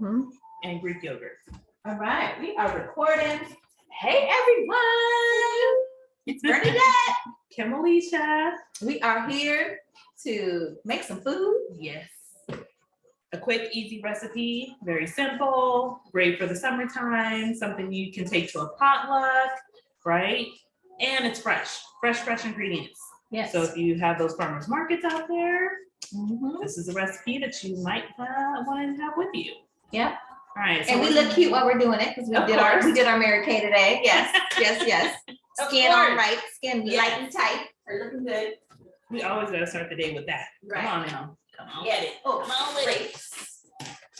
and Greek yogurt. All right, we are recording. Hey everyone, it's Bernadette. Kim Alicia. We are here to make some food. Yes. A quick, easy recipe, very simple, great for the summertime, something you can take to a potluck, right? And it's fresh ingredients. Yes. So if you have those farmers markets out there, this is a recipe that you might want to have with you. Yep. All right. So and we look cute while we're doing it because we did our Mary Kay today. Yes, yes. Skin on right, skin light and tight. We're looking good. We always gotta start the day with that. Right. Come on now. Come on. Get it. Oh, come on with grapes.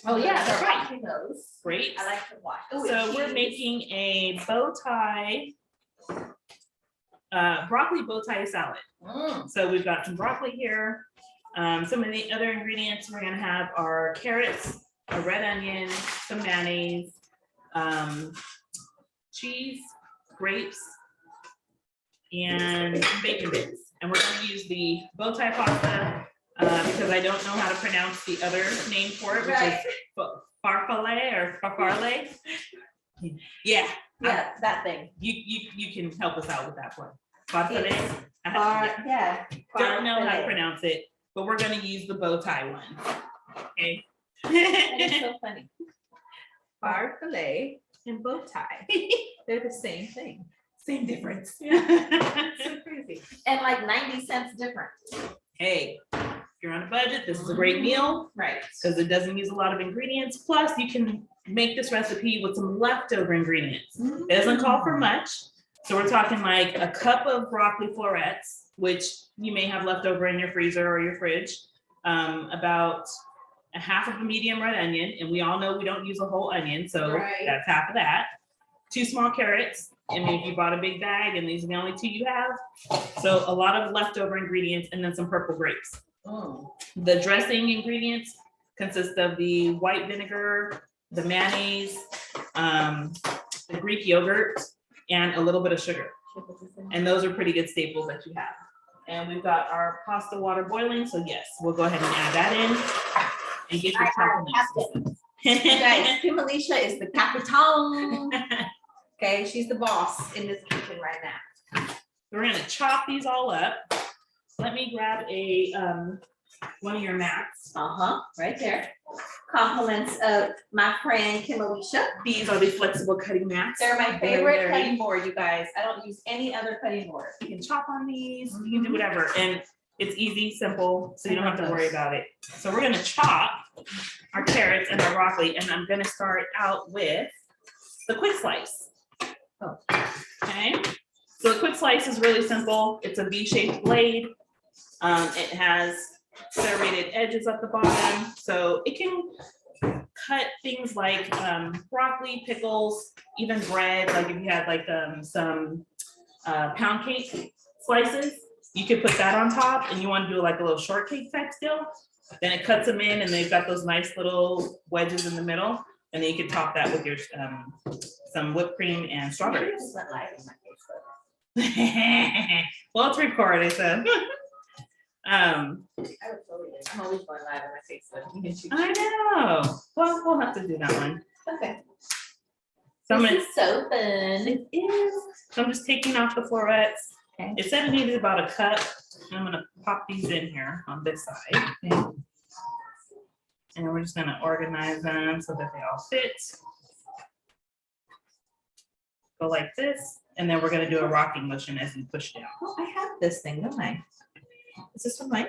Oh yeah, they're watching those. Grapes. I like to watch. Ooh, so we're making a bow tie, broccoli bow tie salad. So we've got some broccoli here. Some of the other ingredients we're gonna have are carrots, a red onion, some mayonnaise, cheese, grapes, and bacon bits. And we're going to use the bow tie pasta because I don't know how to pronounce the other name for it, which is farfalle or farfalle. Yeah, that thing. You can help us out with that one. Farfalle. Don't know how to pronounce it, but we're going to use the bow tie one. Okay. It's so funny. Farfalle and bow tie. They're the same thing. Same difference. So crazy. And like 90 cents different. Hey, if you're on a budget, this is a great meal. Right. Because it doesn't use a lot of ingredients. Plus, you can make this recipe with some leftover ingredients. It doesn't call for much. So we're talking like a cup of broccoli florets, which you may have leftover in your freezer or your fridge. About a half of a medium red onion. And we all know we don't use a whole onion. So that's half of that. 2 small carrots. I mean, if you bought a big bag and these are the only 2 you have. So a lot of leftover ingredients and then some purple grapes. The dressing ingredients consist of the white vinegar, the mayonnaise, the Greek yogurt, and a little bit of sugar. And those are pretty good staples that you have. And we've got our pasta water boiling. So yes, we'll go ahead and add that in and get your chocolate. Guys, Kim Alicia is the capitan. Okay, she's the boss in this kitchen right now. We're gonna chop these all up. Let me grab a one of your mats. Right there. Compliments of my friend Kim Alicia. These are the flexible cutting mats. They're my favorite cutting board, you guys. I don't use any other cutting board. You can chop on these, you can do whatever. And it's easy, simple, so you don't have to worry about it. So we're gonna chop our carrots and our broccoli, and I'm gonna start out with the quick slice. Okay, so the quick slice is really simple. It's a V-shaped blade. It has serrated edges at the bottom, so it can cut things like broccoli, pickles, even bread. Like if you had like some pound cake slices, you could put that on top, and you want to do like a little shortcake type still. Then it cuts them in, and they've got those nice little wedges in the middle. And then you can top that with your some whipped cream and strawberries. Well, it's recorded, so. I'm always going live on my Facebook. I know. Well, we'll have to do that one. Okay. So this is so fun. It is. So I'm just taking off the florets. Okay. It said it needed about a cup. I'm gonna pop these in here on this side. Okay. And we're just gonna organize them so that they all fit. Go like this, and then we're gonna do a rocking motion as you push down. Oh, I have this thing, don't I? Is this one mine?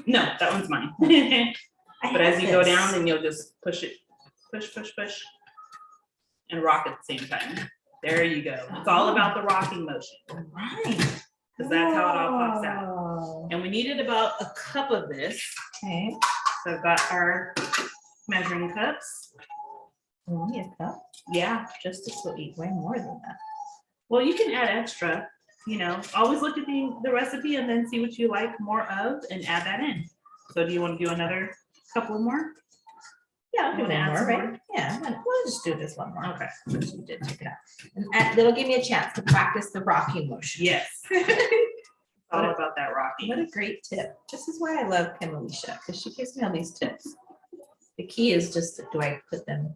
No, that one's mine. But as you go down, then you'll just push it, push, and rock at the same time. There you go. It's all about the rocking motion. Right. Because that's how it all pops out. And we needed about a cup of this. Okay. So I've got our measuring cups. Only a cup? Yeah, Just as we'll eat way more than that. Well, you can add extra, you know, always look at the recipe and then see what you like more of and add that in. So do you want to do another couple more? Yeah, I'll do one more, right? Yeah, we'll just do this one more. Okay. You did check it out. And that'll give me a chance to practice the rocking motion. Yes. All about that rocking. What a great tip. This is why I love Kim Alicia, because she gives me all these tips. The key is just, do I put them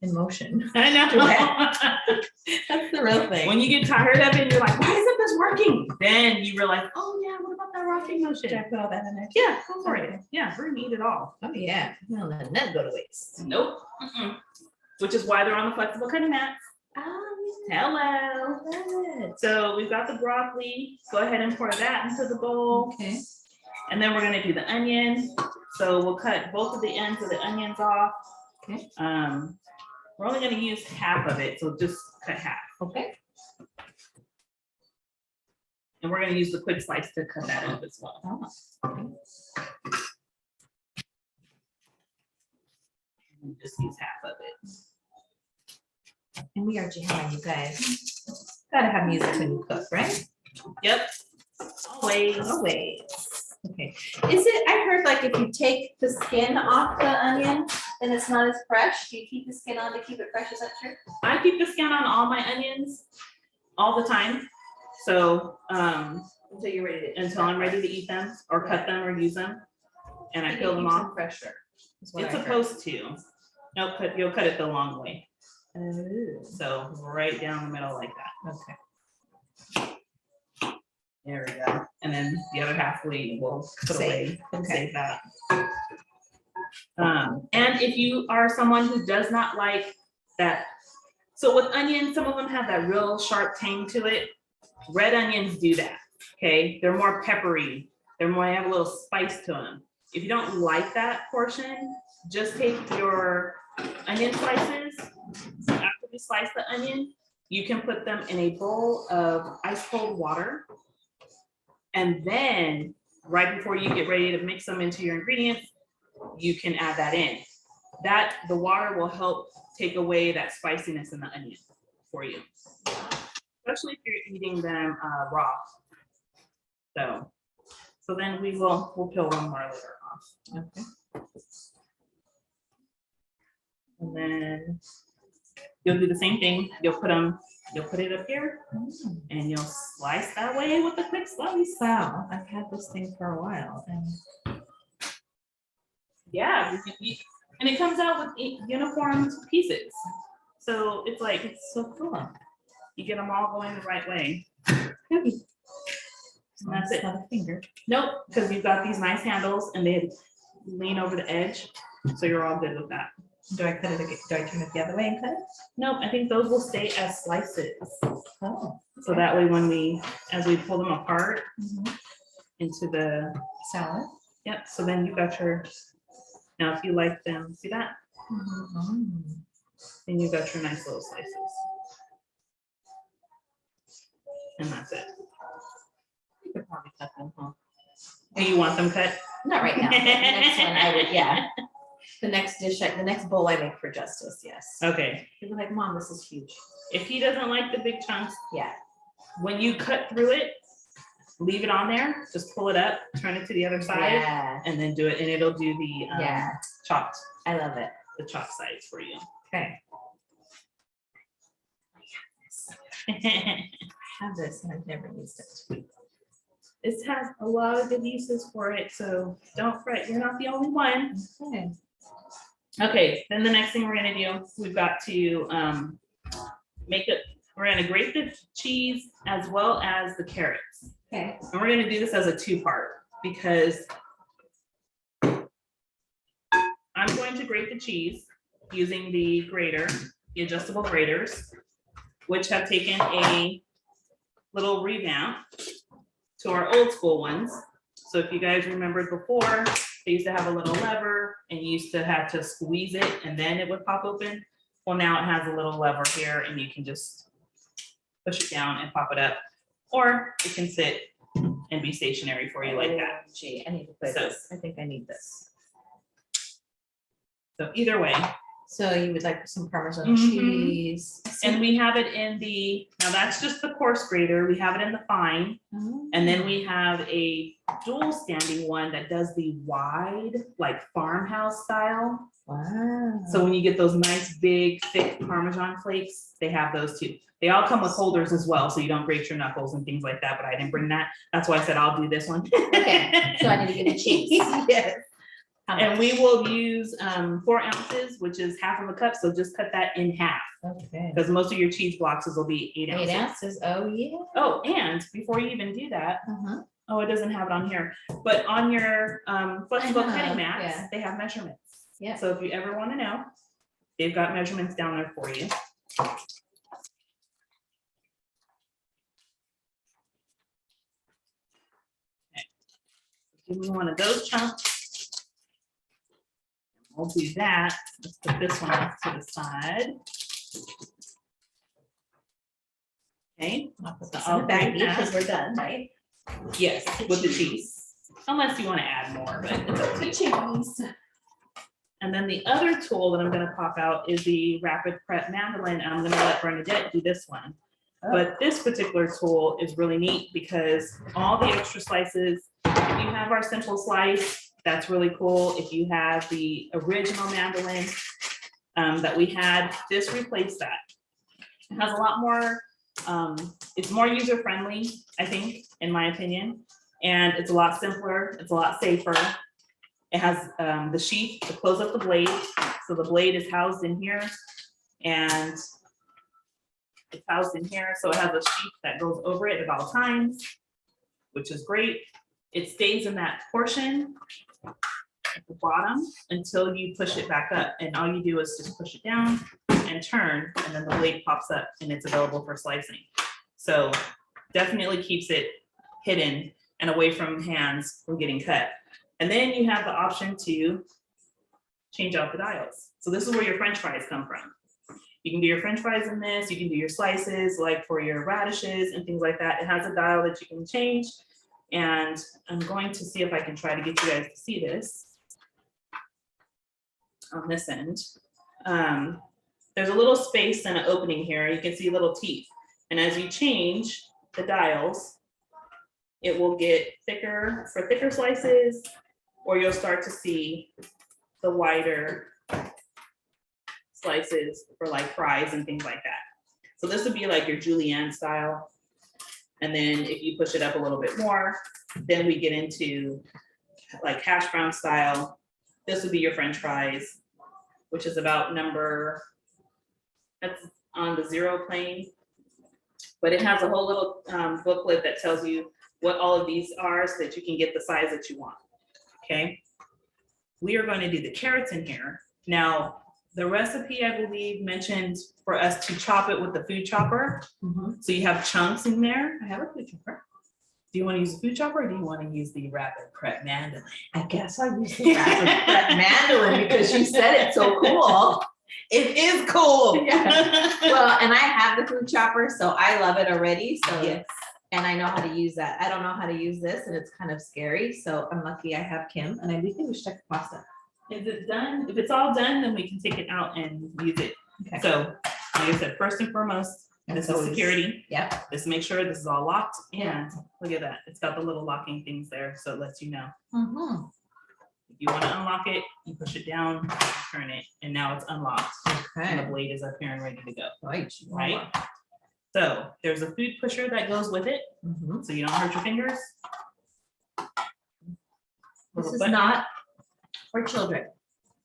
in motion? I know. That's the real thing. When you get tired of it, you're like, why isn't this working? Then you realize, oh yeah, what about that rocking motion? Should I put all that in there? Yeah, go for it. Yeah, we're gonna eat it all. Oh, yeah. No, let that go to waste. Nope. Which is why they're on the flexible cutting mats. Hello. Good. So we've got the broccoli. Go ahead and pour that into the bowl. Okay. And then we're gonna do the onion. So we'll cut both of the ends of the onions off. Okay. We're only gonna use half of it, so just cut half. Okay. And we're gonna use the quick slice to cut that up as well. Oh, okay. And just use half of it. And we are jamming, you guys. Gotta have music when you cook, right? Yep. Always. Always. Okay. Is it, I heard like if you take the skin off the onion, then it's not as fresh. Do you keep the skin on to keep it fresh? Is that true? I keep the skin on all my onions all the time. So Until you're ready to. until I'm ready to eat them or cut them or use them. And I peel them off. Fresher. is what It's I heard. supposed to. Nope, you'll cut it the long way. Oh, So right down the middle like that. okay. There we go. And then the other half we'll put away and Okay. save that. And if you are someone who does not like that, so with onions, some of them have that real sharp tang to it. Red onions do that. Okay, they're more peppery. They have a little spice to them. If you don't like that portion, just take your onion slices. So after you slice the onion, you can put them in a bowl of ice cold water. And then right before you get ready to mix them into your ingredients, you can add that in. The water will help take away that spiciness in the onion for you, especially if you're eating them raw. So then we'll peel one more layer off. Okay. And then you'll do the same thing. You'll put it up here and you'll slice that way with a quick slice. Wow, I've had this thing for a while and Yeah, and it comes out with uniform pieces. So it's like, it's so cool. you get them all going the right way. And that's it. Not a finger. Nope, because you've got these nice handles and they lean over the edge. So you're all good with that. Do I cut it again? Do I turn it the other way and cut it? Nope, I think those will stay as slices. Oh. So that way as we pull them apart into the, Salad. yep, so then you got now if you like them, see that? Then you got your nice little slices. And that's it. You could probably cut them, huh? Do you want them cut? Not right now. The next one I would, yeah. The next dish, the next bowl I make for Justice, yes. Okay, He'd be like, Mom, this is huge. if he doesn't like the big chunks, Yeah. when you cut through it, leave it on there, just pull it up, turn it to the other side, Yeah. and then do it, and it'll do the Yeah. chopped, I love it. the chopped sides for you. Okay. I have this and I've never used it. It has a lot of good uses for it, so don't fret, you're not the only one. Okay. Okay, then the next thing we're gonna do, we've got to we're gonna grate the cheese as well as the carrots. Okay. And we're gonna do this as a two-part because I'm going to grate the cheese using the grater, the adjustable graters, which have taken a little revamp to our old school ones. So if you guys remembered before, they used to have a little lever and you used to have to squeeze it and then it would pop open. Well, now it has a little lever here and you can just push it down and pop it up. Or it can sit and be stationary for you like that. Gee, I need to put So- this. I think I need this. So either way, So you would like some Parmesan Mhm. cheese. and we have it in now that's just the coarse grater. We have it in the fine. And then we have a dual standing one that does the wide, like farmhouse style. Wow. So when you get those nice, big, thick Parmesan flakes, they have those too. They all come with holders as well, so you don't break your knuckles and things like that, but I didn't bring that. That's why I said I'll do this one. Okay, so I need to get the cheese. Yes. And we will use 4 ounces, which is half of a cup. So just cut that in half. Okay. Because most of your cheese blocks will be 8 ounces. 8 ounces. Oh, yeah. Oh, and before you even do that, oh, it doesn't have it on here, but on your flexible cutting mats, they have measurements. Yeah. So if you ever want to know, they've got measurements down there for you. Okay. Give me one of those chunks. We'll do that. Let's put this one off to the side. Okay. I'll put this in the baggie because we're done, right? Yes, with the cheese. Unless you want to add more, but it's up to you. Cheese. And then the other tool that I'm going to pop out is the Rapid Prep Mandolin. And I'm going to let Bernadette do this one. Oh. But this particular tool is really neat because all the extra slices, if you have our simple slice, that's really cool. If you have the original mandolin that we had, this replaced that. It has a lot more, it's more user-friendly, I think, in my opinion. And it's a lot simpler, it's a lot safer. It has the sheath to close up the blade. So the blade is housed in here and it's housed in here. So it has a sheath that goes over it at all times, which is great. It stays in that portion at the bottom until you push it back up. And all you do is just push it down and turn, and then the blade pops up and it's available for slicing. So definitely keeps it hidden and away from hands from getting cut. And then you have the option to change out the dials. So this is where your French fries come from. You can do your French fries in this, you can do your slices like for your radishes and things like that. It has a dial that you can change. And I'm going to see if I can try to get you guys to see this on this end. There's a little space and an opening here. You can see little teeth. And as you change the dials, it will get thicker for thicker slices, or you'll start to see the wider slices for like fries and things like that. So this would be like your julienne style. And then if you push it up a little bit more, then we get into like hash brown style. This would be your French fries, which is about number, that's on the 0 plane. But it has a whole little booklet that tells you what all of these are so that you can get the size that you want, okay? We are going to do the carrots in here. Now, the recipe, I believe, mentioned for us to chop it with the food chopper. So you have chunks in there. I have a food chopper. Do you want to use the food chopper or do you want to use the Rapid Prep Mandolin? I guess I'll use the Rapid Prep Mandolin because you said it's so cool. It is cool. Yeah. Well, and I have the food chopper, so I love it already. So yes. And I know how to use that. I don't know how to use this, and it's kind of scary. So I'm lucky I have Kim, and I do think we should check the pasta. Is it done? If it's all done, then we can take it out and use it. Okay. So, like I said, first and foremost, this is security. Yeah. Just make sure this is all locked. And look at that. It's got the little locking things there, so it lets you know. If you want to unlock it, you push it down, turn it, and now it's unlocked. Okay. And the blade is up here and ready to go. Right. So there's a food pusher that goes with it, so you don't hurt your fingers. This is not for children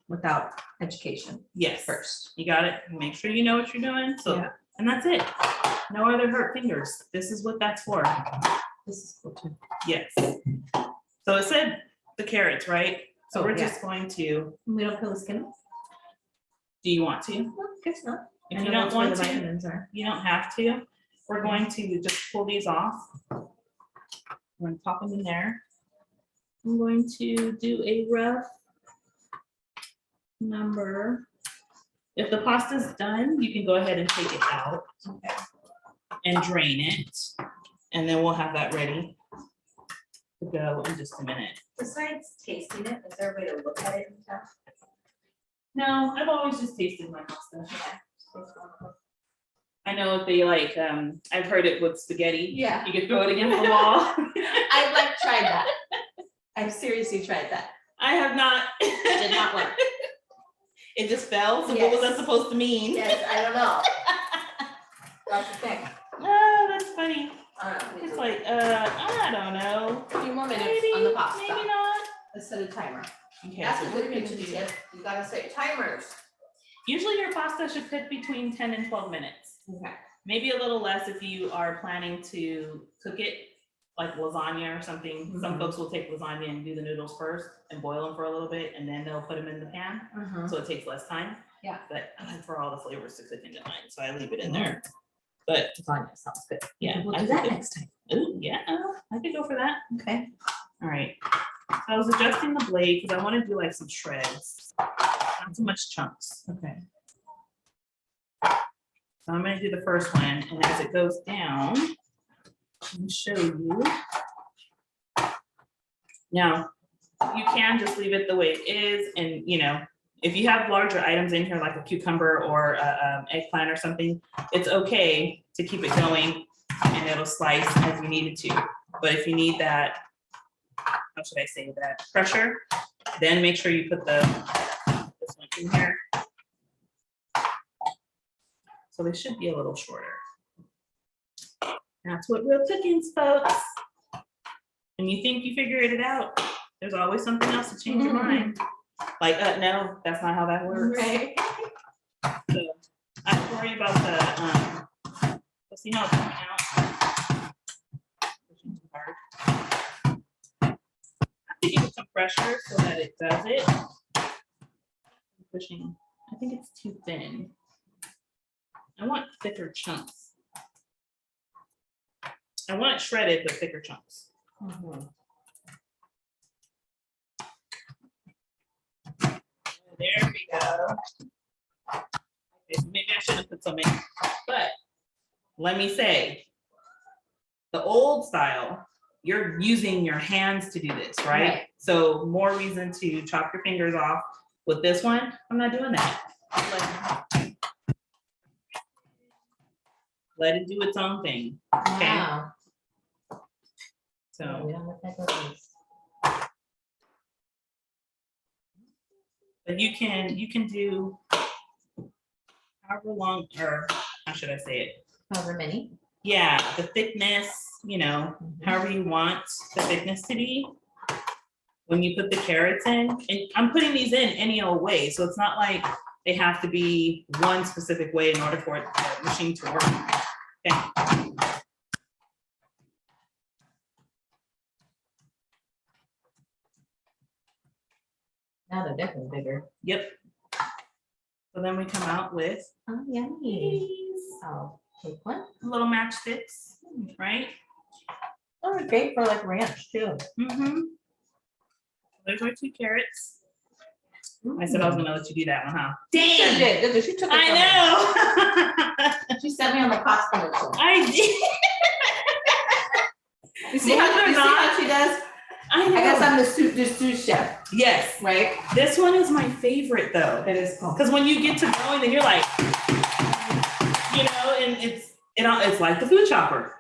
without education. Yes. First. You got it. Make sure you know what you're doing. So, and that's it. No other hurt fingers. This is what that's for. This is cool too. Yes. So it said the carrots, right? So we're just going to. We don't peel the skin. Do you want to? No, guess not. If you don't want to, you don't have to. We're going to just pull these off. We're going to pop them in there. I'm going to do a rough number. If the pasta's done, you can go ahead and take it out and drain it. And then we'll have that ready to go in just a minute. Besides tasting it, is there a way to look at it and stuff? No, I've always just tasted my pasta. I know if they like, I've heard it with spaghetti. Yeah. You can throw it against the wall. I've like tried that. I've seriously tried that. I have not. It did not work. It just fell. So Yes. what was that supposed to mean? Yes, I don't know. That's the thing. Oh, that's funny. It's Like like, I don't know. a few more minutes Maybe, on the pasta. maybe not. Let's set a timer. Okay, That's so a we're good gonna kitchen do, tip. You gotta set timers. usually your pasta should cook between 10 and 12 minutes. Okay. Maybe a little less if you are planning to cook it like lasagna or something. Some folks will take lasagna and do the noodles first and boil them for a little bit, and then they'll put them in the pan. So it takes less time. Yeah. But I like for all the flavors to cook into mine, so I leave it in there. But Lasagna sounds good. yeah, We'll I do could that go- next time. Ooh, yeah, I could go for that. Okay. All right. So I was adjusting the blade because I want to do like some shreds, not too much chunks. Okay. So I'm going to do the first one, and as it goes down, let me show you. Now, you can just leave it the way it is, and you know, if you have larger items in here, like a cucumber or a, eggplant or something, it's okay to keep it going, and it'll slice as you need it to. But if you need that, how should I say that, pressure, then make sure you put this one in here. So they should be a little shorter. That's what real cooking's, folks. When you think you figured it out, there's always something else to change your mind. Like, no, that's not how that works. Right. So I don't worry about the, let's see how it's coming out. Pushing too hard. I have to give it some pressure so that it does it. Pushing, I think it's too thin. I want thicker chunks. I want it shredded, but thicker chunks. There we go. Okay, so maybe I should have put some in, but let me say, the old style, you're using your hands to do this, right? Right. So more reason to chop your fingers off. With this one, I'm not doing that. Let it do its own thing. Okay. Wow. So, We don't look like those. but you can do however long, or how should I say it? However many. Yeah, the thickness, you know, however you want the thickness to be. When you put the carrots in, and I'm putting these in any old way, so it's not like they have to be one specific way in order for the machine to work. Okay. Now they're definitely bigger. Yep. So then we come out with Oh, yummy. these I'll take one. little matchsticks, right? Oh, they're great for like ranch too. Mm-hmm. There's our 2 carrots. I said I was gonna let you do that one, huh? She Damn. did. Look, she took it from me. I know. She sent me on the pasta mission. I did. You see how she does? I know. I guess I'm the sous chef, Yes. right? This one is my favorite though. It is cool. Because when you get to going, then you're like, you know, and it's like the food chopper.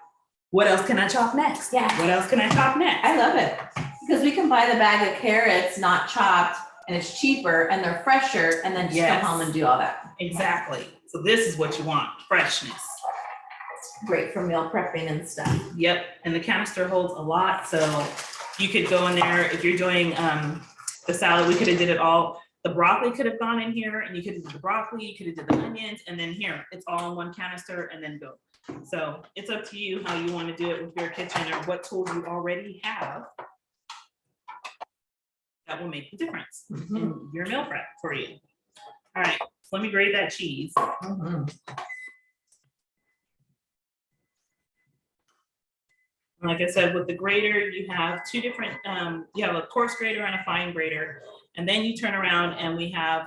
What else can I chop next? Yeah. What else can I chop next? I love it because we can buy the bag of carrots not chopped and it's cheaper and they're fresher and then just Yes. come home and do all that. Exactly. So this is what you want, freshness. Great for meal prepping and stuff. Yep. And the canister holds a lot. So you could go in there if you're doing the salad, we could have did it all. The broccoli could have gone in here and you could have did the broccoli, you could have did the onions, and then here, it's all in one canister and then go. So it's up to you how you want to do it with your kitchen or what tools you already have. That will make the difference in your meal prep for you. All right, so let me grate that cheese. Like I said, with the grater, you have 2 different, you have a coarse grater and a fine grater. And then you turn around and we have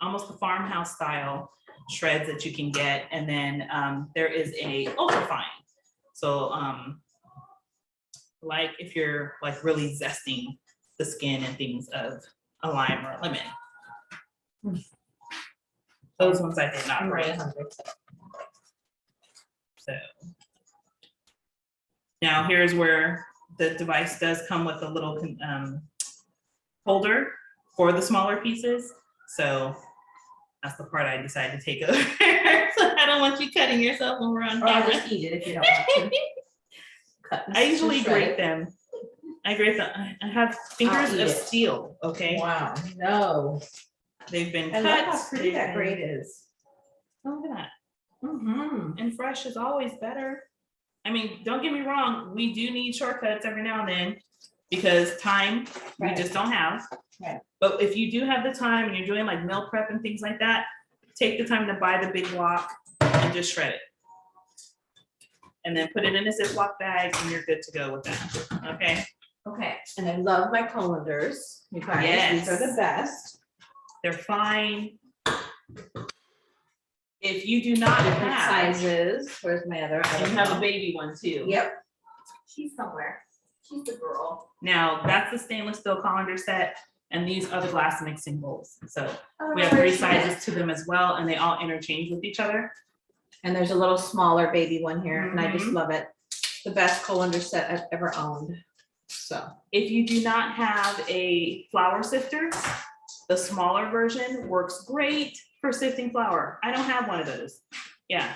almost the farmhouse style shreds that you can get. And then there is a ultra fine. So like if you're like really zesting the skin and things of a lime or a lemon. Those ones I did not grate. So now here's where the device does come with a little holder for the smaller pieces. So that's the part I decided to take over. So I don't want you cutting yourself when we're on Or I'll camera. just eat it if you don't want to. I usually grate them. I agree with that. I have fingers eat of it. steel, okay? Wow, no. They've been I cut. love how pretty they've that been- grate is. Oh, look at that. Mm-hmm. And fresh is always better. I mean, don't get me wrong, we do need shortcuts every now and then because time we Right. just don't have. Right. But if you do have the time and you're doing like meal prep and things like that, take the time to buy the big block and just shred it. And then put it in a Ziploc bag and you're good to go with that. Okay, Okay, and I love my colanders. You guys, these are the Yes. best. they're fine. If you do not Different have, sizes. Where's my other? I and don't you have know. a baby one too. Yep. She's somewhere. She's the girl. Now, that's the stainless steel colander set, and these are the glass mixing bowls. So Oh, we have where's 3 she sizes to them as well, and they all interchange with each other. And there's a little smaller baby one here, and I just Mhm. love it. The best colander set I've ever owned. So, If you do not have a flour sifter, the smaller version works great for sifting flour. I don't have one of those. Yeah,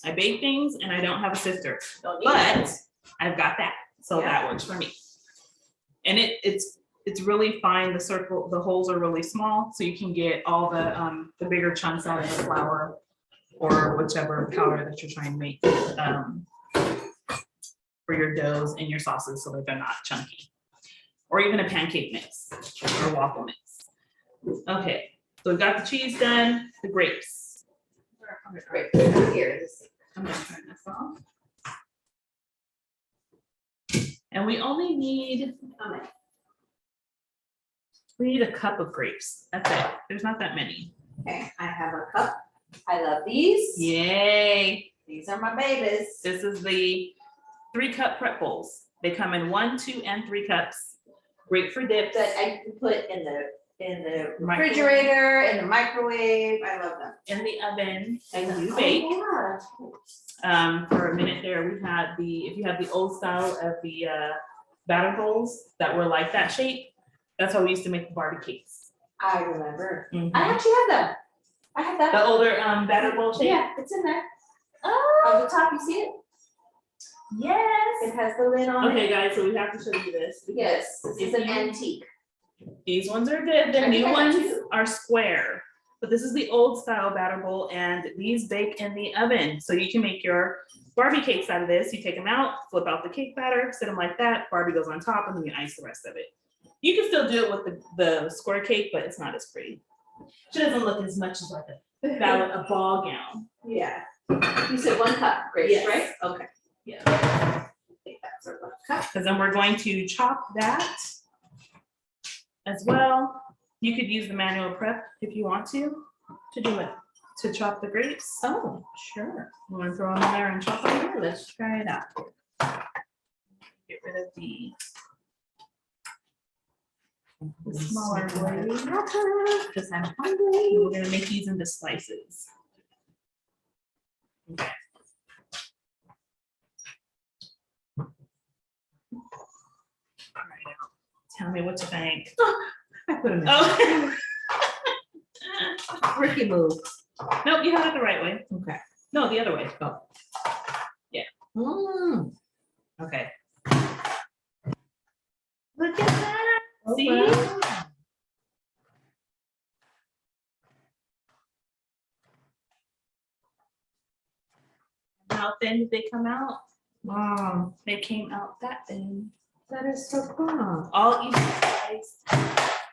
I bake things and I don't have a sifter, but I've got that, so that works for me. And it's really fine. The holes are really small, so you can get all the bigger chunks out of the flour or whichever powder that you're trying to make for your doughs and your sauces so that they're not chunky. Or even a pancake mix or waffle mix. Okay, so we've got the cheese done, the grapes. great. Here. I'm gonna turn this off. And we only need, we need a cup of grapes. That's it. There's not that many. Okay, I have a cup. I love these. Yay. These are my babies. This is the 3-cup prep bowls. They come in 1, 2, and 3 cups. Great for dips. That I can put in the Microwave. refrigerator, in the microwave. I love them. In the oven, and you Oh, bake. yeah. For a minute there, we had if you have the old style of the batter bowls that were like that shape, that's how we used to make the Barbie cakes. I remember. Mhm. I actually have them. I have that. The older batter bowl shape. Yeah, it's in there. Oh, On the top, you see it? yes. It has the lid on it. Okay, guys, so we have to show you this. because Yes, this is if an you- antique. These ones are good. The I think new I have ones 2. are square, but this is the old style batter bowl, and these bake in the oven. So you can make your Barbie cakes out of this. You take them out, flip out the cake batter, set them like that. Barbie goes on top, and then you ice the rest of it. You can still do it with the square cake, but it's not as pretty. She doesn't look as much as like a ball gown. Yeah. You said 1 cup, Grace, Yes. right? Okay. Yeah. I think that's our 1 cup. Because then we're going to chop that as well. You could use the manual prep if you want to do it, to chop the grapes. Oh, sure. You want to throw them in there and chop them? Sure, let's try it out. Get rid of the smaller blade. Because I'm hungry. We're gonna make these into slices. Okay. All right, tell me what you think. I put them in. Oh. Ricky move. Nope, you have it the right way. Okay. No, the other way. Oh, Mm. okay. Look at that. See? wow. How thin did they come out? Wow, They came out that thin. that is so cool. All equal size.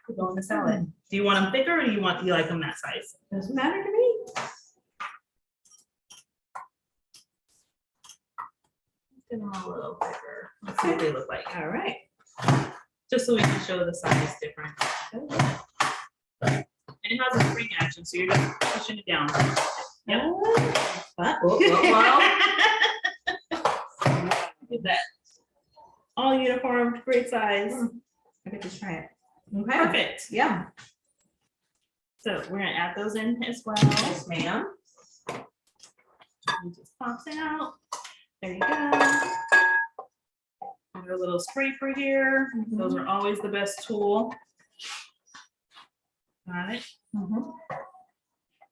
To go in the salad. Do you want them thicker or do you like them that size? Doesn't matter to me. Get them a little thicker. Let's see what they look like. All right. Just so we can show the size difference. And it has a spring action, so you're just pushing it down. Yep. But, Look at that. All uniform, great size. I get to try it. Okay. Perfect. Yeah. So we're gonna add those in as well. Yes, ma'am. It just pops out. There you go. Add a little scraper here. Those are always the best tool. Got it. Mhm.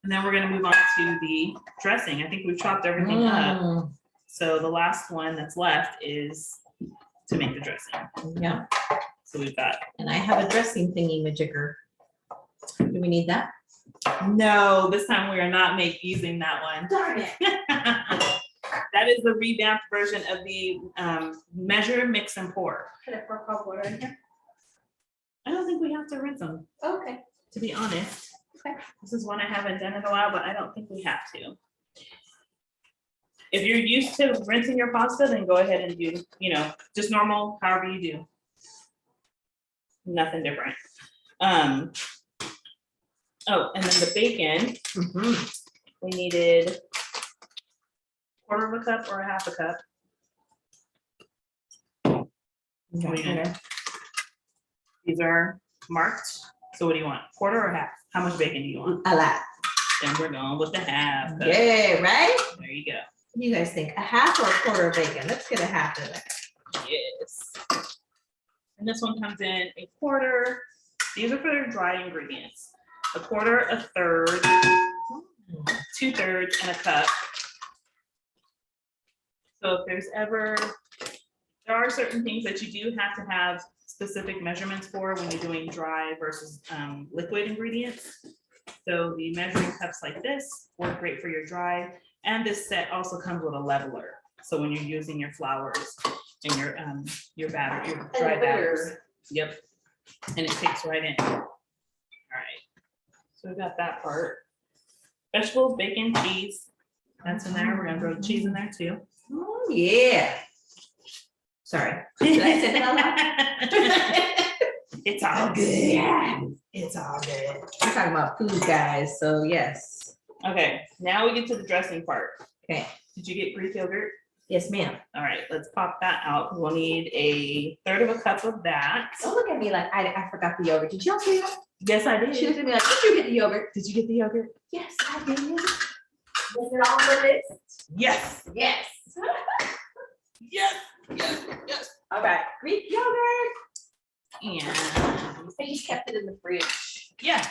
And then we're gonna move on to the dressing. I think we've chopped everything up. Mm. So the last one that's left is to make the dressing. Yeah, So we've got, and I have a dressing thingy majigger. Do we need that? no, this time we are not using that one. Darn it. That is the revamped version of the measure, mix, and pour. Can I pour cold water in here? I don't think we have to rinse them, Okay. to be honest. Okay. This is one I haven't done in a while, but I don't think we have to. If you're used to rinsing your pasta, then go ahead and do, just normal, however you do. Nothing different. Oh, and then the bacon, we needed 1/4 cup or 1/2 cup. Okay. These are marked. So what do you want? 1/4 or 1/2? How much bacon do you want? A lot. Then we're going with the 1/2. Yeah, right? There you go. What do you guys think? 1/2 or 1/4 of bacon? Let's get 1/2 of that. Yes. And this one comes in 1/4. These are for dry ingredients. 1/4, 1/3, 2/3, and a cup. So if there are certain things that you do have to have specific measurements for when you're doing dry versus liquid ingredients. So the measuring cups like this work great for your dry. And this set also comes with a leveler. So when you're using your flours and your batter, your dry batters. Yep. And it takes right in. All right. So we got that part. Vegetables, bacon, cheese. That's in there. We're gonna throw the cheese in there too. Oh, yeah. Sorry. Did I say that out loud? It's all good. Yeah. It's all good. We're talking about food, guys, so yes. Okay, now we get to the dressing part. Okay. Did you get Greek yogurt? Yes, ma'am. All right, let's pop that out. We'll need 1/3 cup of that. Don't look at me like I forgot the yogurt. Did y'all see that? Yes, I She did. looked at me like, did you get the yogurt? Did you get the yogurt? Yes, I did. Was it on the list? Yes. Yes. Yes. Yes. Yes. All right, Greek yogurt. And I just kept it in the fridge. yeah,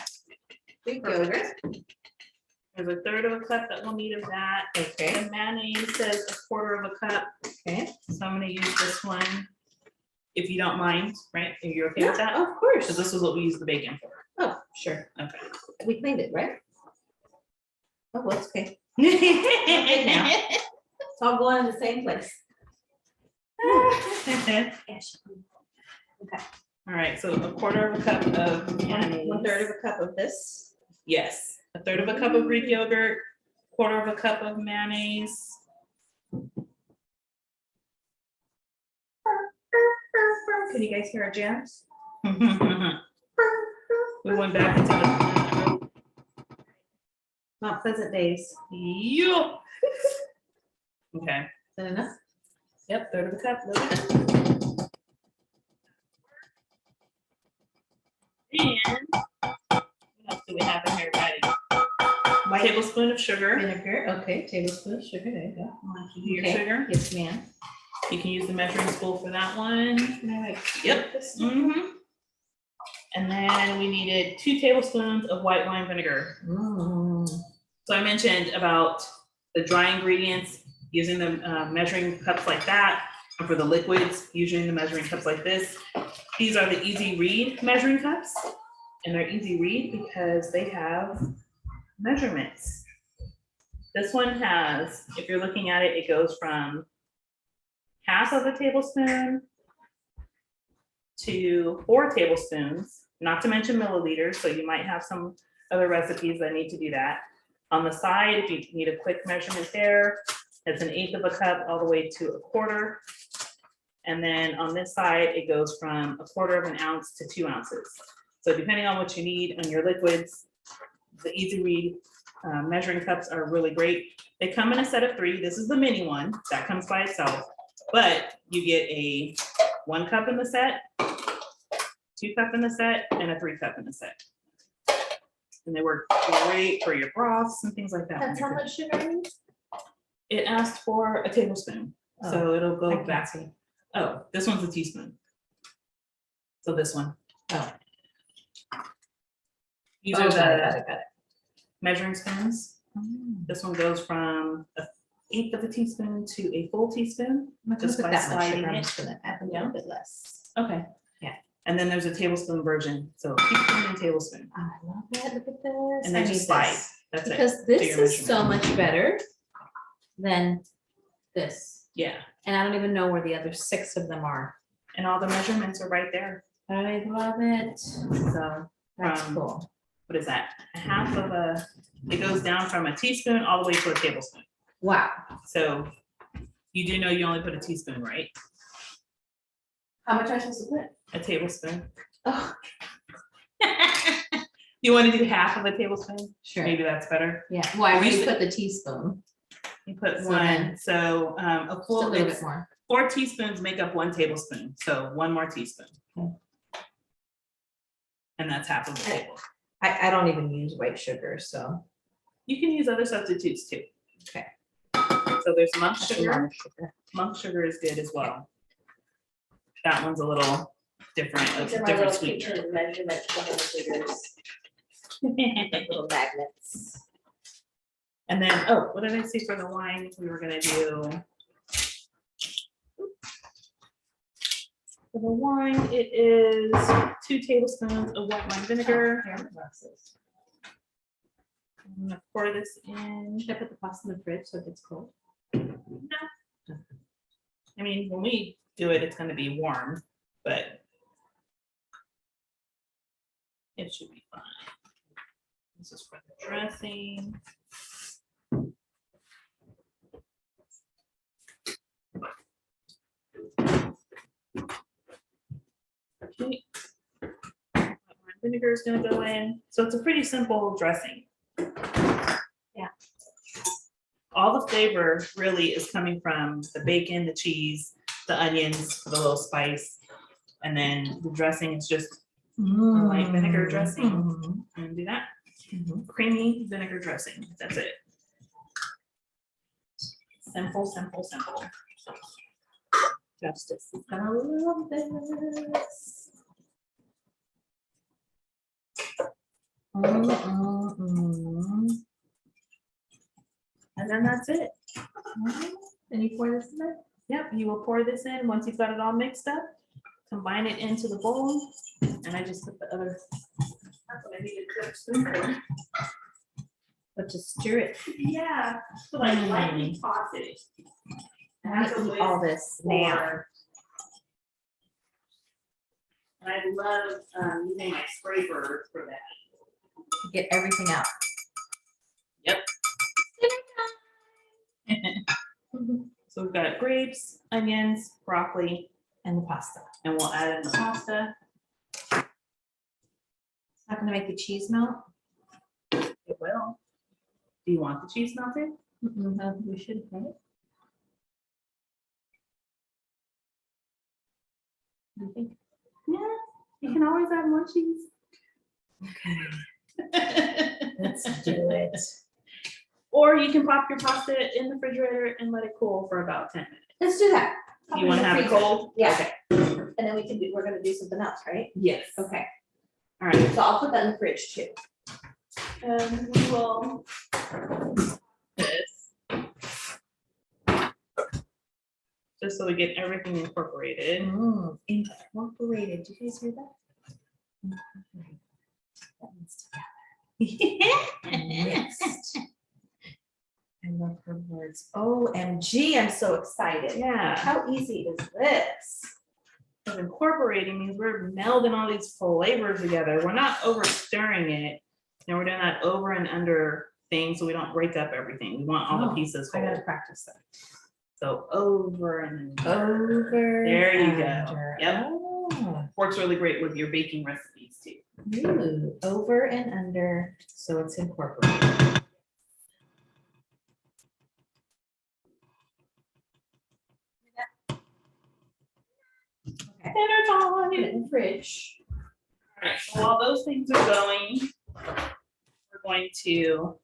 Greek Perfect. yogurt. there's 1/3 cup that we'll need of that. Okay. The mayonnaise says 1/4 cup. Okay. So I'm gonna use this one, if you don't mind, right? Are you okay with that? Of course. So this is what we use the bacon for. Oh, sure. Okay. We cleaned it, right? Oh, well, it's okay. Now. It's all going in the same place. All right, so 1/4 cup of mayonnaise. 1/3 of a cup of this. Yes, 1/3 cup of Greek yogurt, 1/4 cup of mayonnaise. Can you guys hear our jams? We went back into the. Mount Pleasant days. Yup. Okay, Is that enough? yep, 1/3 cup. little bit. And what else do we have in here, Patty? White Tablespoon of sugar. vinegar. Okay, tablespoon of sugar. There you go. Your Okay. sugar. Yes, ma'am. You can use the measuring spool for that one. Yep. This And then we needed 2 tablespoons of white wine vinegar. So I mentioned about the dry ingredients, using the measuring cups like that. And for the liquids, using the measuring cups like this. These are the easy read measuring cups. And they're easy read because they have measurements. This one has, if you're looking at it, it goes from 1/2 tablespoon to 4 tablespoons, not to mention milliliters. So you might have some other recipes that need to do that. On the side, if you need a quick measurement there, it's 1/8 cup all the way to 1/4. And then on this side, it goes from 1/4 ounce to 2 ounces. So depending on what you need on your liquids, the easy read measuring cups are really great. They come in a set of 3. This is the mini one that comes by itself, but you get a 1 cup in the set, 2 cup in the set, and a 3 cup in the set. And they work great for your broths and things like that. That's how much sugar? It asked for a tablespoon, so it'll I go can't back. see. Oh, this one's a teaspoon. So this one. Oh. These Oh, are got it, the got it. measuring spoons. This one goes from 1/8 of a teaspoon to a full teaspoon. I'm not gonna Just put by that much sliding sugar, I'm it. just gonna add a Yeah. little bit less. Okay. Yeah. And then there's a tablespoon version, so teaspoon and tablespoon. I love it, look at this. And I then need just slide. this. That's it. Because to this your is so measurement. much better than this. Yeah, And I don't even know where the other 6 of them are. and all the measurements are right there. I love it. So That's From- cool. what is that? It goes down from a teaspoon all the way to a tablespoon. Wow. So you do know you only put a teaspoon, right? How much am I supposed to put? A tablespoon. Oh, You want to do half of a tablespoon? sure. Maybe that's better. Yeah, well, I already Use it. put the teaspoon. You put So one, then- so a Just a full, little it's bit more. 4 teaspoons make up 1 tablespoon, so 1 more teaspoon. Okay. And that's half of the Okay. table. I don't even use white sugar, so. You can use other substitutes too. Okay. So there's monk That's a lot sugar. of sugar. Monk sugar is good as well. That one's a little different, These a are my different little sweetener. kitchen measurement figures. Little magnets. And then, oh, what did I say for the wine? We were gonna do. For the wine, it is 2 tablespoons of white wine vinegar. I'm gonna pour this in. Should I put the pasta in the fridge so it gets cold? No. I mean, when we do it, it's gonna be warm, but it should be fine. This is for the dressing. Okay. Vinegar is gonna go in, so it's a pretty simple dressing. Yeah. All the flavor really is coming from the bacon, the cheese, the onions, the little spice, and then the dressing is just light vinegar dressing. Mhm. and do that. Mhm. Creamy vinegar dressing. That's it. Simple, simple, simple. Justice is gonna love this. And then that's it. And you pour this in there? Yep, you will pour this in once you've got it all mixed up. Combine it into the bowl, and I just put the other. That's what I needed to spoon for. But just stir it. Yeah, so like lightly toss it. I That's a eat all way this now. for. And I love using my spray bird for that. Get everything out. Yep. So we've got grapes, onions, broccoli, And the pasta. and we'll add in the pasta. Not gonna make the cheese melt? It will. Do you want the cheese melted? No, we should, right? What do you think? Yeah, you can always add more cheese. Okay, let's do it. Or you can pop your pasta in the refrigerator and let it cool for about 10 minutes. Let's do that. You want to have it cold? Yeah. Okay. And then we can do, we're gonna do something else, right? Yes. Okay, All right. so I'll put that in the fridge too. We will. This. Just so we get everything incorporated. Incorporated, do you guys hear that? Incorporated. That means together. Mixed. I love her words. OMG, I'm so excited. Yeah. How easy is this? Because incorporating means we're melding all these flavors together. We're not over stirring it. And we're doing that over and under thing so we don't break up everything. We want all the Oh, pieces I whole. gotta practice that. So over and under. Over. There you go. under. Yep. Oh, Works really great with your baking recipes too. ooh, over and under, so it's incorporated. Okay, Dinner time. put it in the fridge. All right, so while those things are going, we're going to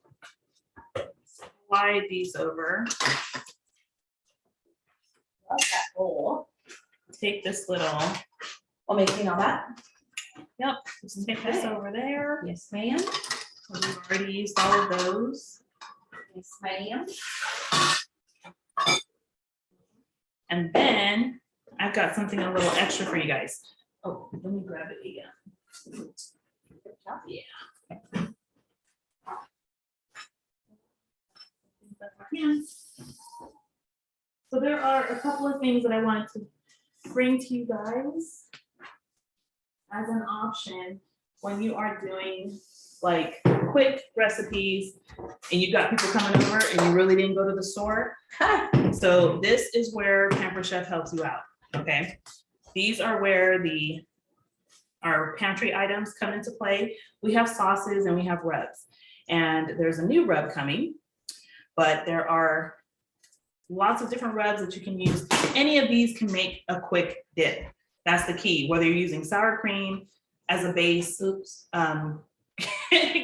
slide these over. Love that bowl. Take this little, I'll make me all that. just take this Okay. over there. Yes, ma'am. We've already used all of those. Yes, ma'am. And then I've got something a little extra for you guys. Oh, let me grab it again. Yeah. Yeah. So there are a couple of things that I wanted to bring to you guys as an option when you are doing like quick recipes and you've got people coming over and you really didn't go to the store. So this is where Pamper Chef helps you out, okay? These are where our pantry items come into play. We have sauces and we have rubs. And there's a new rub coming, but there are lots of different rubs that you can use. Any of these can make a quick dip. That's the key, whether you're using sour cream as a base,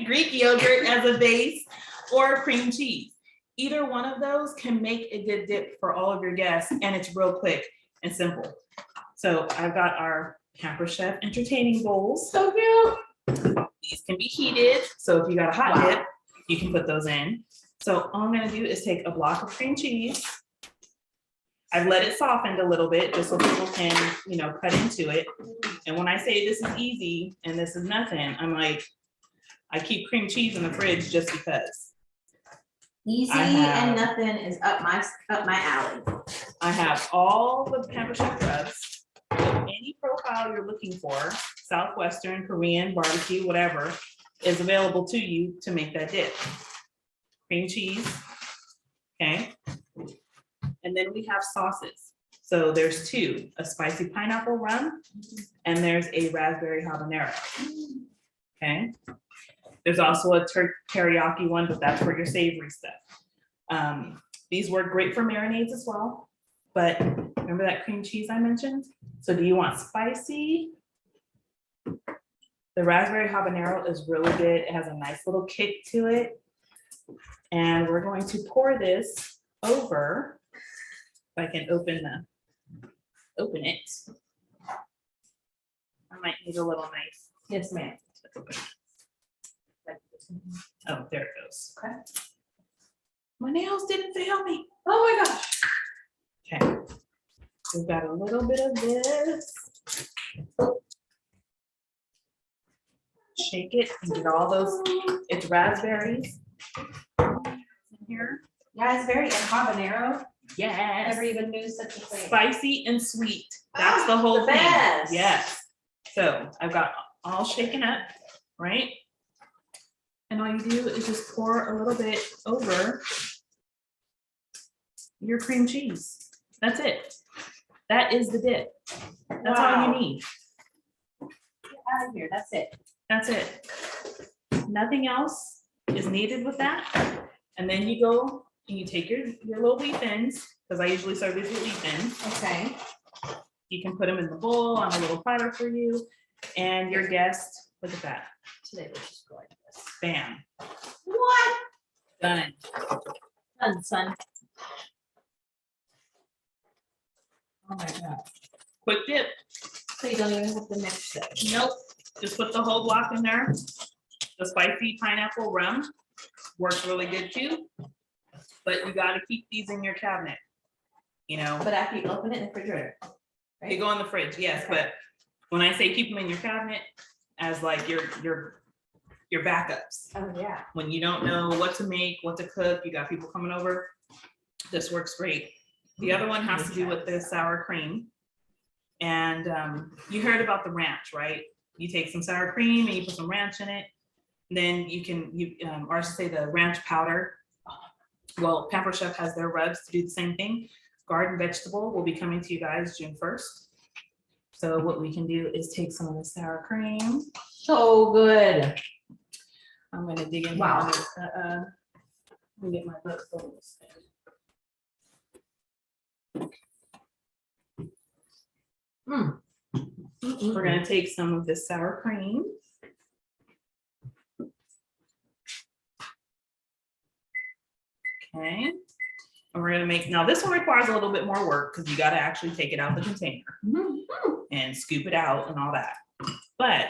Greek yogurt as a base, or cream cheese. Either one of those can make a good dip for all of your guests, and it's real quick and simple. So I've got our Pamper Chef entertaining bowls. So cute. These can be heated, so if you got a hot dip, you can put those in. So all I'm gonna do is take a block of cream cheese. I've let it soften a little bit just so people can, cut into it. And when I say this is easy and this is nothing, I'm like, I keep cream cheese in the fridge just because. Easy and nothing is up my alley. I have all the Pamper Chef rubs. Any profile you're looking for, Southwestern, Korean, barbecue, whatever, is available to you to make that dip. Cream cheese, okay? And then we have sauces. So there's two, a spicy pineapple rum, and there's a raspberry habanero, okay? There's also a teriyaki one, but that's for your savory stuff. These work great for marinades as well, but remember that cream cheese I mentioned? So do you want spicy? The raspberry habanero is really good. It has a nice little kick to it. And we're going to pour this over, if I can open it. I might need a little knife. Yes, ma'am. Oh, there it goes. Okay. My nails didn't fail me. Oh my gosh. Okay. We've got a little bit of this. Shake it and get all those, it's raspberries in here. Raspberry and habanero. Yes. Never even knew such a thing. Spicy and sweet. That's the whole the thing. best. Yes. So I've got all shaken up, right? And all you do is just pour a little bit over your cream cheese. That's it. That is the dip. That's all you need. Get out of here. That's it. That's it. Nothing else is needed with that. And then you go and you take your little wheat thins, because I usually serve these with wheat thins. Okay. You can put them in the bowl on a little platter for you and your guest. Look at that. Today we're just going to this. Bam. What? Done. Done, son. Oh my God. Quick dip. So you don't even have to mix it. Nope. Just put the whole block in there. The spicy pineapple rum works really good too. But you got to keep these in your cabinet. But after you open it in the refrigerator. They go in the fridge, yes. Okay. But when I say keep them in your cabinet, as like your backups. Oh yeah. When you don't know what to make, what to cook, you got people coming over, this works great. The other one has to do with the sour cream. And you heard about the ranch, right? You take some sour cream and you put some ranch in it. Then or I should say the ranch powder. Well, Pamper Chef has their rubs to do the same thing. Garden vegetable will be coming to you guys June 1st. So what we can do is take some of the sour cream. So good. I'm gonna dig in. Wow. Let me get my book focused. We're gonna take some of this sour cream. Okay. And we're gonna make, now this one requires a little bit more work because you gotta actually take it out of the container and scoop it out and all that. But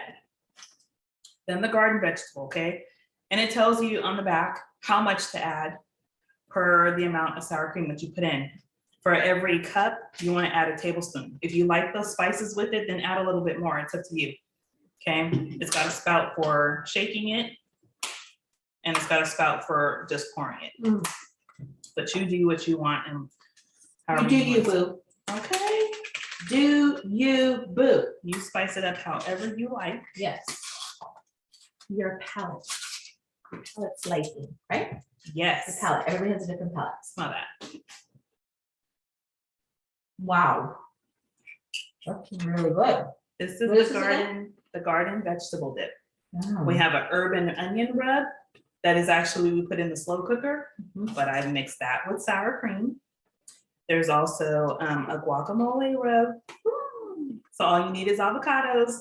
then the garden vegetable, okay? And it tells you on the back how much to add per the amount of sour cream that you put in. For every cup, you want to add a tablespoon. If you like those spices with it, then add a little bit more. It's up to you. Okay, it's got a spout for shaking it, and it's got a spout for just pouring it. Mm. But you do what you want and You however do you, want. boo. Okay, Do you, boo. you spice it up however you like. Yes. Your palate. Your palate's liking, right? The Yes. palate. Everybody has a different palate. Smell that. Wow. That's really good. This is What is the this the garden vegetable dip. Oh. We have an urban onion rub that is actually we put in the slow cooker, but I mixed that with sour cream. There's also a guacamole rub. So all you need is avocados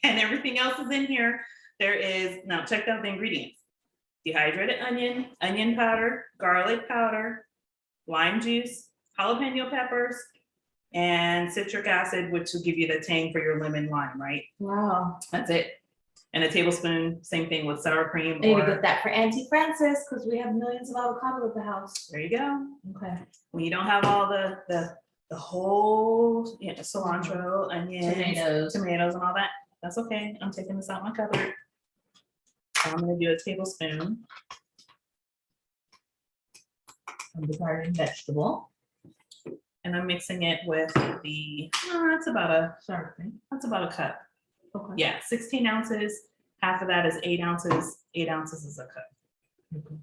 and everything else is in here. There is, now check out the ingredients. Dehydrated onion, onion powder, garlic powder, lime juice, jalapeno peppers, and citric acid, which will give you the tang for your lemon lime, right? Wow. That's it. And a tablespoon, same thing with sour cream. Maybe Or, get that for Auntie Frances, because we have millions of avocado at the house. there you go. Okay. When you don't have all the whole cilantro, onions, tomatoes and all that, that's okay. I'm taking this out my cupboard. So I'm gonna do a tablespoon of the garden vegetable. and I'm mixing it with that's about a cup. Okay. Yeah, 16 ounces, half of that is 8 ounces, 8 ounces is a cup. Okay.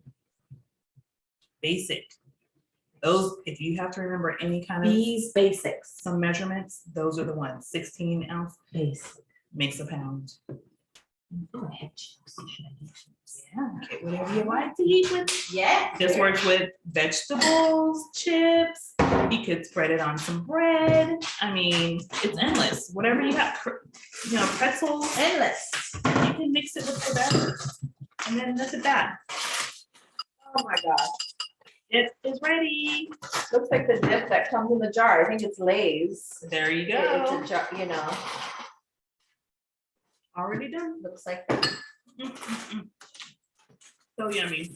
Basic. Those, if you have to remember any kind of These basics. some measurements, those are the ones. 16 ounce Basic. makes a pound. Oh, I had chips. Should I eat chips? Yeah, get whatever you like to eat with. Yeah. This works with vegetables, chips. You could spread it on some bread. I mean, it's endless. Whatever you have, pretzels, Endless. you can mix it with whatever. And then look at that. Oh my gosh. It is ready. Looks like the dip that comes in the jar. I think it's Lay's. There you It's go. a jar, you know, Already done. looks like that. So yummy.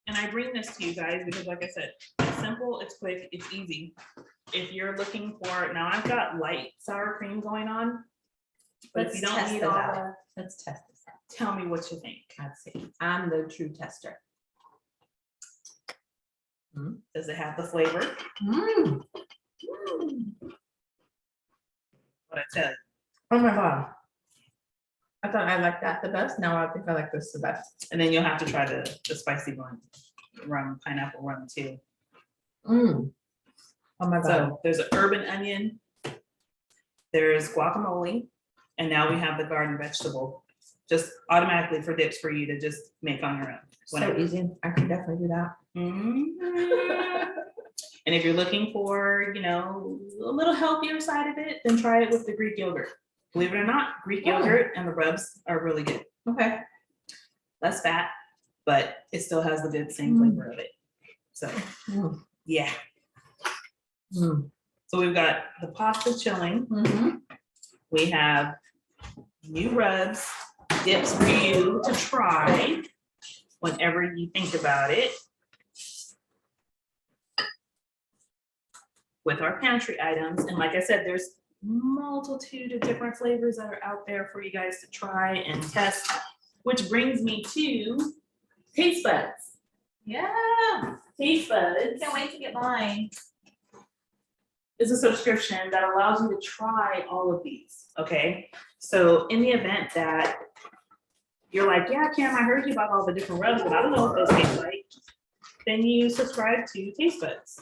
And I bring this to you guys because like I said, it's simple, it's quick, it's easy. If you're looking for, now I've got light sour cream going on. But if Let's you don't test need it all out. the, Let's test this out. tell me what you think. Let's see. I'm the true tester. Does it have the flavor? Mm. What I tell you. Oh my God. I thought I liked that the best. Now I think I like this the best. And then you'll have to try the spicy one, pineapple rum too. Mm. Oh my God. So there's an urban onion, there's guacamole, and now we have the garden vegetable. Just automatically for dips for you to just make on your own. So whenever. easy. I can definitely do that. Mhm. And if you're looking for, a little healthier side of it, then try it with the Greek yogurt. Believe it or not, Greek Oh. yogurt and the rubs are really good. Okay. Less fat, but it still has the good same flavor of it. So, Mm. yeah. Mm. So we've got the pasta chilling. Mhm. We have new rubs, dips for you to try whenever you think about it. With our pantry items. And like I said, there's multitude of different flavors that are out there for you guys to try and test, which brings me to taste buds. Yeah. Taste buds Can't wait to get mine. is a subscription that allows you to try all of these, okay? So in the event that you're like, yeah, Cam, I heard you about all the different rubs, but I don't know what those taste like, then you subscribe to Taste Buds.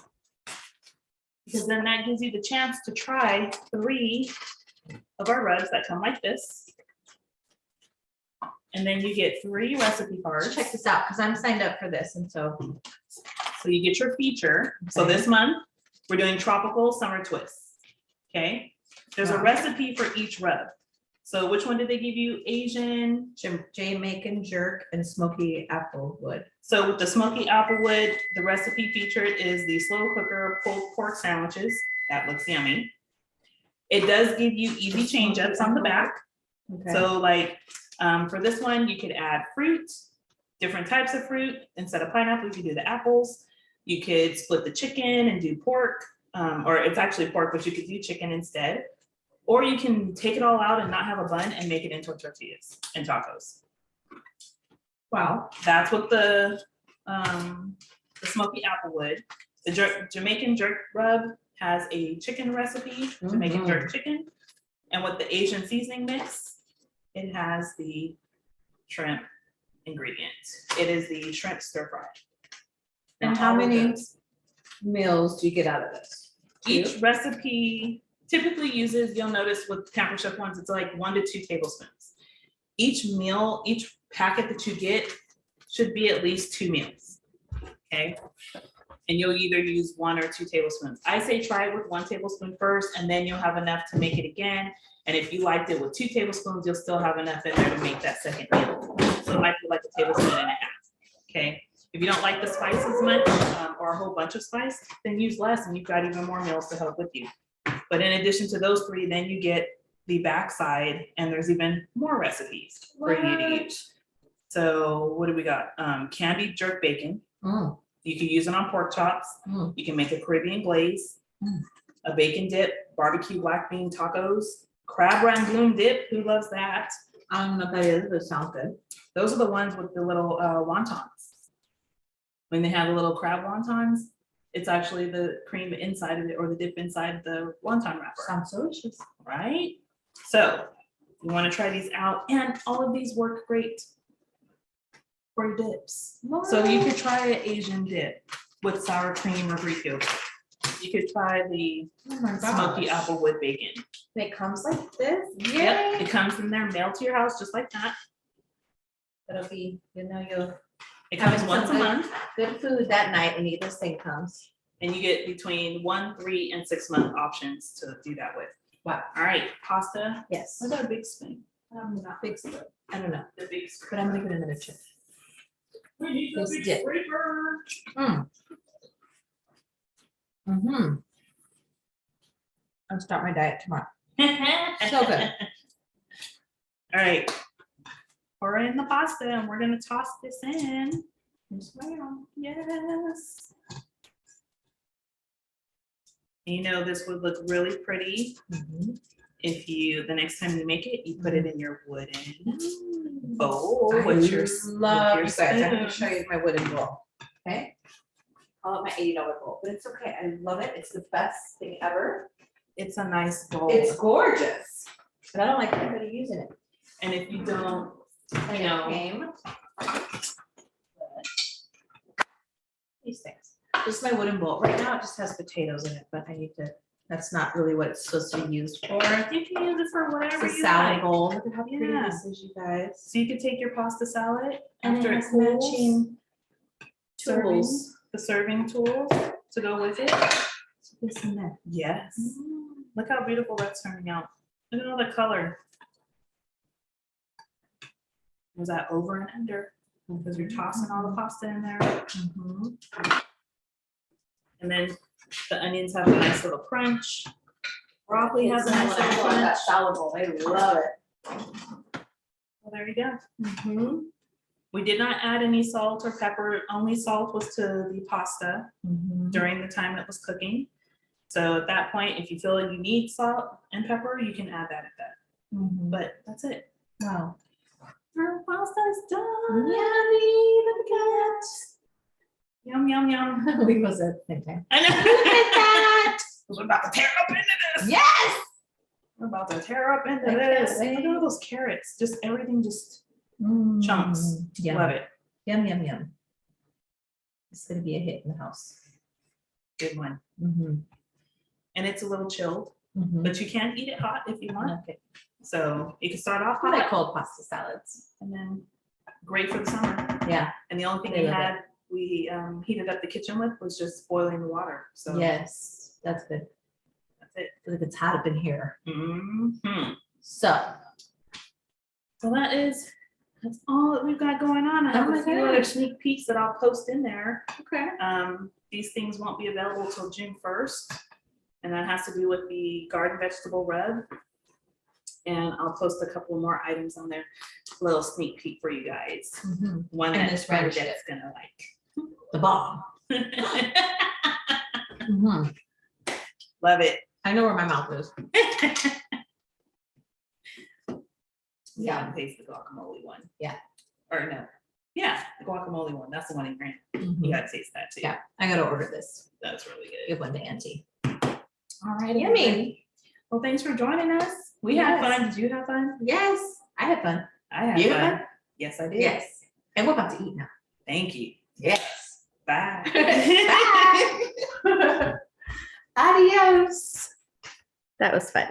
Because then that gives you the chance to try 3 of our rubs that come like this. And then you get 3 recipe cards. Check this out, because I'm signed up for this, and so. So you get your feature. So Okay. this month, we're doing tropical summer twists. Okay? There's a Wow. recipe for each rub. So which one did they give you? Asian. Jamaican jerk and smoky applewood. So with the smoky applewood, the recipe featured is the slow cooker pulled pork sandwiches. That looks yummy. It does give you easy change ups on the back. Okay. So like for this one, you could add fruit, different types of fruit. Instead of pineapple, you could do the apples. You could split the chicken and do pork, or it's actually pork, but you could do chicken instead. Or you can take it all out and not have a bun and make it into tortillas and tacos. Wow. That's what the smoky applewood. The Jamaican jerk rub has a chicken recipe, Jamaican jerk chicken. And with the Asian seasoning mix, it has the shrimp ingredient. It is the shrimp stir fry. And Now, how all of many those- meals do you get out of this? Each recipe typically uses, you'll notice with Camper Chef ones, it's like 1 to 2 tablespoons. Each meal, each packet that you get should be at least 2 meals, okay? And you'll either use 1 or 2 tablespoons. I say try it with 1 tablespoon first, and then you'll have enough to make it again. And if you liked it with 2 tablespoons, you'll still have enough in there to make that second meal. So it might be like a tablespoon and a half, okay? If you don't like the spice as much, or a whole bunch of spice, then use less and you've got even more meals to help with you. But in addition to those 3, then you get the backside and there's even more recipes for you to use. So what do we got? Candied jerk bacon. You can use it on pork chops. You can make a Caribbean glaze, a bacon dip, barbecue black bean tacos, crab rangoon dip. Who loves that? I don't know if that is, but it sounds good. Those are the ones with the little wontons. When they have the little crab wontons, it's actually the cream inside of it or the dip inside the wonton wrapper. Sounds delicious. Right? So you want to try these out, and all of these work great for dips. So you could try an Asian dip with sour cream or Greek yogurt. You could try the smoky applewood bacon. It comes like this. Yep, it comes in there, mailed to your house just like that. It'll be, you'll It comes Having once a some good- month, good food that night when this thing comes. and you get between 1, 3, and 6 month options to do that with. Wow. All right, pasta. Yes. What's our big spoon? Not big spoon. I don't know, The big spoon. but I'm gonna get another chip. We need This the big dip. scraper. I'll start my diet tomorrow. So good. All right. Pour in the pasta and we're gonna toss this in. Yes, ma'am. Yes. You know, this would look really pretty if you, the next time you make it, you put it in your wooden bowl with your Love you with guys. your I can spoon. show you my wooden bowl. Okay. Call it my $80 bowl, but it's okay. I love it. It's the best thing ever. It's a nice bowl. It's gorgeous. But I don't like anybody using it. And if you don't, I you know, Came. These things. This is my wooden bowl. Right now it just has potatoes in it, but I need to, that's not really what it's supposed to be used for. you can use it for whatever It's a you salad like. bowl. Look at how pretty Yeah. this is, you guys. So you could take your pasta salad And after it it has cools, matching serving, tools. the serving tools to go with it. This and that. Yes. Look how beautiful that's turning out. Look at all the color. Was that over and under? Because you're tossing all the pasta in there. And then the onions have a nice little crunch. Broccoli has a nice little crunch. That salad bowl, they love it. Well, there you go. We did not add any salt or pepper. Only salt was to the pasta during the time it was cooking. So at that point, if you feel you need salt and pepper, you can add that at that. But that's it. Wow. Our pasta's done. Yummy, look at that. Yum, yum, yum. We was at the same time. I know. Look at that. We're about to tear up into this. Yes. We're about to tear up into I can't this. Look at all wait. those carrots. Just everything just chunks. Yum. Love it. Yum, yum, yum. It's gonna be a hit in the house. Good one. And it's a little chilled, but you can eat it hot if you want. Okay. So you can start off I like hot cold pasta salads. and then great for the summer. Yeah. And the only thing I we love had, we heated up the kitchen with was just boiling the water. So Yes, that's good. that's it. Feel like it's hot up in here. Mhm. So. So that's all that we've got going on. I have Oh my a few other gosh. sneak peeks that I'll post in there. Okay. These things won't be available till June 1st. And that has to do with the garden vegetable rub. And I'll post a couple more items on there. A little sneak peek for you guys. One And that this red Bernadette's gonna like. The bomb. Mhm. Love it. I know where my mouth is. Yeah, taste the guacamole one. Yeah. Or no. Yeah, the guacamole one. That's the one in green. You Mhm. gotta taste that too. Yeah, I gotta order this. That's really good. Give one to Auntie. All right. Yummy. Well, thanks for joining us. We had Yes. fun. Did you have fun? Yes, I had fun. I had You fun. had fun? Yes, I did. Yes. And we're about to eat now. Thank you. Yes. Bye. Bye. Adios. That was fun.